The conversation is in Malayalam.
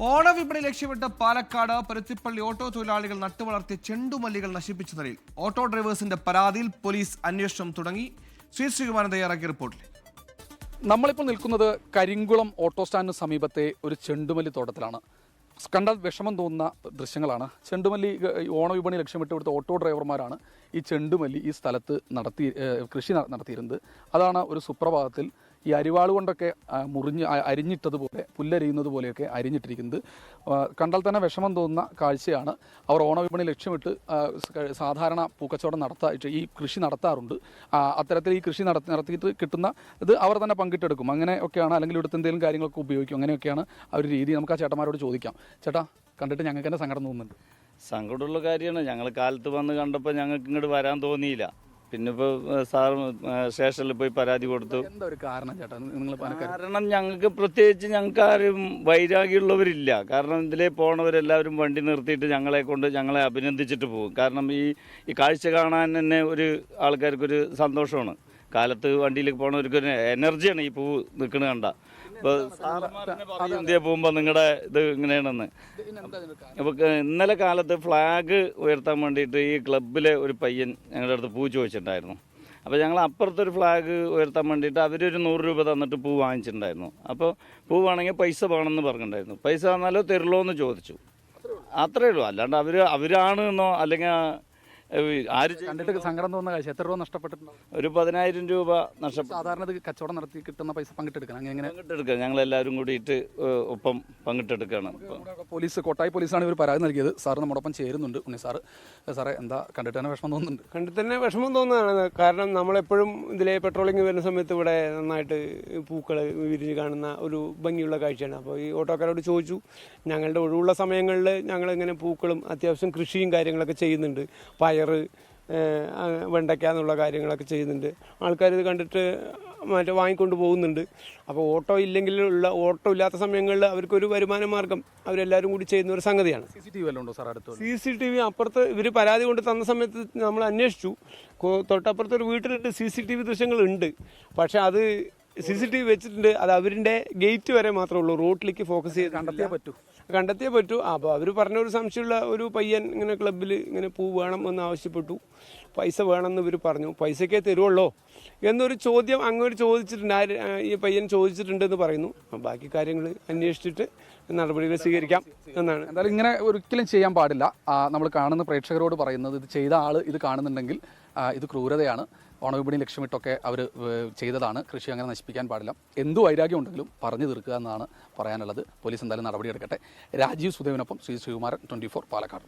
ഓണവിപണി ലക്ഷ്യമിട്ട് പാലക്കാട് പരുത്തിപ്പള്ളി ഓട്ടോ തൊഴിലാളികൾ നട്ടുവളർത്തിയ ചെണ്ടുമല്ലികൾ നശിപ്പിച്ച നിലയിൽ ഓട്ടോ ഡ്രൈവേഴ്സിന്റെ പരാതിയിൽ പോലീസ് അന്വേഷണം തുടങ്ങി. ശ്രീകുമാരൻ തയ്യാറാക്കിയ റിപ്പോർട്ടിൽ നമ്മളിപ്പോൾ നിൽക്കുന്നത് കരിങ്കുളം ഓട്ടോ സ്റ്റാൻഡിന് സമീപത്തെ ഒരു ചെണ്ടുമല്ലി തോട്ടത്തിലാണ്. കണ്ടാൽ വിഷമം തോന്നുന്ന ദൃശ്യങ്ങളാണ്. ചെണ്ടുമല്ലി ഓണവിപണി ലക്ഷ്യമിട്ട് ഇവിടുത്തെ ഓട്ടോ ഡ്രൈവർമാരാണ് ഈ ചെണ്ടുമല്ലി ഈ സ്ഥലത്ത് കൃഷി നടത്തിയിരുന്നത്. അതാണ് ഒരു സുപ്രഭാതത്തിൽ ഈ അരിവാള് കൊണ്ടൊക്കെ അരിഞ്ഞിട്ടതുപോലെ പുല്ലരിയുന്നത് പോലെയൊക്കെ അരിഞ്ഞിട്ടിരിക്കുന്നത്. കണ്ടാൽ തന്നെ വിഷമം തോന്നുന്ന കാഴ്ചയാണ്. അവർ ഓണവിപണി ലക്ഷ്യമിട്ട് സാധാരണ പൂക്കച്ചവടം ഈ കൃഷി നടത്താറുണ്ട്. അത്തരത്തിൽ ഈ കൃഷി നടത്തിയിട്ട് കിട്ടുന്ന ഇത് അവർ തന്നെ പങ്കിട്ടെടുക്കും. അങ്ങനെയൊക്കെയാണ്, അല്ലെങ്കിൽ ഇവിടുത്തെ എന്തെങ്കിലും കാര്യങ്ങളൊക്കെ ഉപയോഗിക്കും. അങ്ങനെയൊക്കെയാണ് ആ ഒരു രീതി. നമുക്ക് ആ ചേട്ടന്മാരോട് ചോദിക്കാം. ചേട്ടാ, കണ്ടിട്ട് ഞങ്ങൾക്ക് തന്നെ സങ്കടം തോന്നുന്നുണ്ട്. സങ്കടമുള്ള കാര്യമാണ്. ഞങ്ങൾ കാലത്ത് വന്ന് കണ്ടപ്പോൾ ഞങ്ങൾക്ക് ഇങ്ങോട്ട് വരാൻ തോന്നിയില്ല. പിന്നെ ഇപ്പോൾ സാർ സ്റ്റേഷനിൽ പോയി പരാതി കൊടുത്തു. എന്താ ഒരു കാരണം ചേട്ടാ? കാരണം ഞങ്ങൾക്ക് പ്രത്യേകിച്ച് ഞങ്ങൾക്ക് ആരും വൈരാഗ്യമുള്ളവരില്ല. കാരണം ഇതിലേ പോണവരെല്ലാവരും വണ്ടി നിർത്തിയിട്ട് ഞങ്ങളെ അഭിനന്ദിച്ചിട്ട് പോകും. കാരണം ഈ കാഴ്ച കാണാൻ തന്നെ ഒരു ആൾക്കാർക്കൊരു സന്തോഷമാണ്. കാലത്ത് വണ്ടിയിലേക്ക് പോണവർക്കൊരു എനർജിയാണ് ഈ പൂവ് നിൽക്കുന്നത് കണ്ട. ഇപ്പോൾ സാറന്മാരെ പോകുമ്പോൾ നിങ്ങളുടെ ഇത് ഇങ്ങനെയാണെന്ന്. അപ്പോൾ ഇന്നലെ കാലത്ത് ഫ്ലാഗ് ഉയർത്താൻ വേണ്ടിയിട്ട് ഈ ക്ലബിലെ ഒരു പയ്യൻ ഞങ്ങളുടെ അടുത്ത് പൂ ചോദിച്ചിട്ടുണ്ടായിരുന്നു. അപ്പോൾ ഞങ്ങൾ അപ്പുറത്തൊരു ഫ്ലാഗ് ഉയർത്താൻ വേണ്ടിയിട്ട് അവരൊരു 100 രൂപ തന്നിട്ട് പൂ വാങ്ങിച്ചിട്ടുണ്ടായിരുന്നു. അപ്പോൾ പൂ വേണമെങ്കിൽ പൈസ വേണമെന്ന് പറഞ്ഞിട്ടുണ്ടായിരുന്നു. പൈസ തന്നാലോ തരുള്ളൂ എന്ന് ചോദിച്ചു. അത്രയേ ഉള്ളൂ. അല്ലാണ്ട് അവരാണ് എന്നോ അല്ലെങ്കിൽ ആര് കണ്ടിട്ട് സങ്കടം തോന്നുന്ന കാഴ്ച. എത്ര രൂപ നഷ്ടപ്പെട്ടിട്ടുണ്ടോ? ഒരു 10,000 രൂപ നഷ്ടപ്പെട്ടു. സാധാരണ ഇത് കച്ചവടം നടത്തി കിട്ടുന്ന പൈസ പങ്കിട്ടെടുക്കണം. പങ്കിട്ടെടുക്കുക. ഞങ്ങളെല്ലാവരും കൂടിയിട്ട് ഒപ്പം പങ്കിട്ടെടുക്കുകയാണ്. കോട്ടായി പോലീസാണ് ഇവർ പരാതി നൽകിയത്. സാറ് നമ്മോടൊപ്പം ചേരുന്നുണ്ട്. ഉണ്ണി സാറേ, എന്താ കണ്ടിട്ട് തന്നെ വിഷമം തോന്നുന്നുണ്ട്? കണ്ടിട്ട് തന്നെ വിഷമം തോന്നുന്നതാണ്. കാരണം നമ്മളെപ്പോഴും ഇതിലെ പെട്രോളിങ് വരുന്ന സമയത്ത് ഇവിടെ നന്നായിട്ട് പൂക്കൾ വിരിഞ്ഞ് കാണുന്ന ഒരു ഭംഗിയുള്ള കാഴ്ചയാണ്. അപ്പോൾ ഈ ഓട്ടോക്കാരോട് ചോദിച്ചു. ഞങ്ങളുടെ ഒഴിവുള്ള സമയങ്ങളിൽ ഞങ്ങളിങ്ങനെ പൂക്കളും അത്യാവശ്യം കൃഷിയും കാര്യങ്ങളൊക്കെ ചെയ്യുന്നുണ്ട്. പയർ, വെണ്ടയ്ക്ക എന്നുള്ള കാര്യങ്ങളൊക്കെ ചെയ്യുന്നുണ്ട്. ആൾക്കാർ ഇത് കണ്ടിട്ട് വാങ്ങിക്കൊണ്ട് പോകുന്നുണ്ട്. അപ്പോൾ ഓട്ടോ ഇല്ലാത്ത സമയങ്ങളിൽ അവർക്കൊരു വരുമാന മാർഗം അവരെല്ലാവരും കൂടി ചെയ്യുന്ന ഒരു സംഗതിയാണ്. CCTV അപ്പുറത്ത് ഇവർ പരാതി കൊണ്ട് തന്ന സമയത്ത് നമ്മൾ അന്വേഷിച്ചു. തൊട്ടപ്പുറത്തൊരു വീട്ടിലുണ്ട് CCTV ദൃശ്യങ്ങളുണ്ട്. പക്ഷെ അത് CCTV വെച്ചിട്ടുണ്ട്. അത് അവരുടെ ഗേറ്റ് വരെ മാത്രമേ ഉള്ളൂ. റോഡിലേക്ക് ഫോക്കസ് ചെയ്ത് കണ്ടെത്തിയേ പറ്റൂ. അപ്പോൾ അവർ പറഞ്ഞ ഒരു സംശയമുള്ള ഒരു പയ്യൻ ഇങ്ങനെ ക്ലബ്ബിൽ ഇങ്ങനെ പൂ വേണം എന്ന് ആവശ്യപ്പെട്ടു. പൈസ വേണമെന്ന് ഇവർ പറഞ്ഞു. പൈസക്കേ തരുമല്ലോ എന്നൊരു ചോദ്യം അങ്ങോട്ട് ചോദിച്ചിട്ടുണ്ട്. ഈ പയ്യൻ ചോദിച്ചിട്ടുണ്ടെന്ന് പറയുന്നു. ബാക്കി കാര്യങ്ങൾ അന്വേഷിച്ചിട്ട് നടപടികൾ സ്വീകരിക്കാം എന്നാണ്. എന്തായാലും ഇങ്ങനെ ഒരിക്കലും ചെയ്യാൻ പാടില്ല. നമ്മൾ കാണുന്ന പ്രേക്ഷകരോട് പറയുന്നത്, ഇത് ചെയ്ത ആൾ ഇത് കാണുന്നുണ്ടെങ്കിൽ ഇത് ക്രൂരതയാണ്. ഓണവിപണി ലക്ഷ്യമിട്ടൊക്കെ അവർ ചെയ്തതാണ്. കൃഷി അങ്ങനെ നശിപ്പിക്കാൻ പാടില്ല. എന്ത് വൈരാഗ്യം ഉണ്ടെങ്കിലും പറഞ്ഞു തീർക്കുക എന്നാണ് പറയാനുള്ളത്. പോലീസ് എന്തായാലും നടപടിയെടുക്കട്ടെ. രാജീവ് സുദേവിനൊപ്പം ശ്രീകുമാരൻ, 24 പാലക്കാട്.